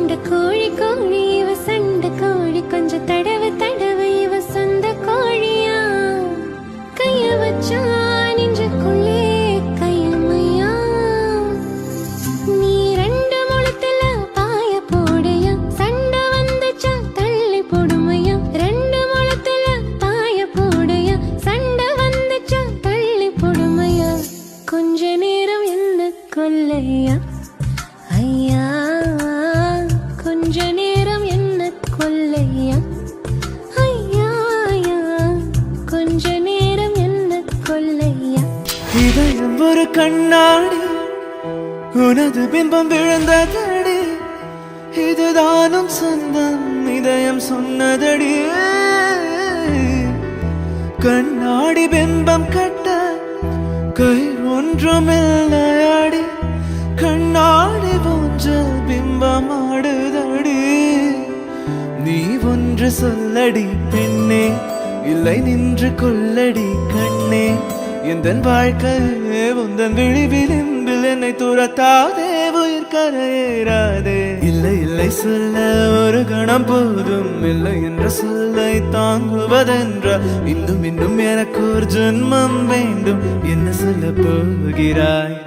சண்டை கோழி கோழி இவ சண்டை கோழி கொஞ்சம் தடவை தடவை இவ சொந்த கோழியா கைய வச்சா நெஞ்சுக்குள்ளே கையம்மையா நீ ரெண்டு முழத்துல பாய போடையா சண்டை வந்துச்சா தள்ளி போடுமையா ரெண்டு முழத்துல பாய போடையா சண்டை வந்துச்சா தள்ளி போடுமையா கொஞ்ச நேரம் என்ன கொல்லையா ஐயா கொஞ்ச நேரம் என்ன கொல்லையா ஐயா கொஞ்ச நேரம் என்ன கொல்லையா இதயம் ஒரு கண்ணாடி உனது பிம்பம் விழுந்ததடி இதுதானும் சொந்தம் இதயம் சொன்னதடி கண்ணாடி பிம்பம் கட்ட கை ஒன்றுமில்லையாடி கண்ணாடி போன்ற பிம்பம் ஆடுதடி நீ ஒன்று சொல்லடி பெண்ணே இல்லை நின்று கொள்ளடி கண்ணே எந்தன் வாழ்க்கையே உந்தன் விழிவிளிம்பில் என்னை துரத்தாதே உயிர் கரையேறாதே இல்லை இல்லை சொல்ல ஒரு கணம் போதும் இல்லை என்ற சொல்லை தாங்குவதென்ற இன்னும் இன்னும் எனக்கு ஒரு ஜென்மம் வேண்டும் என்ன சொல்ல போகிறாய்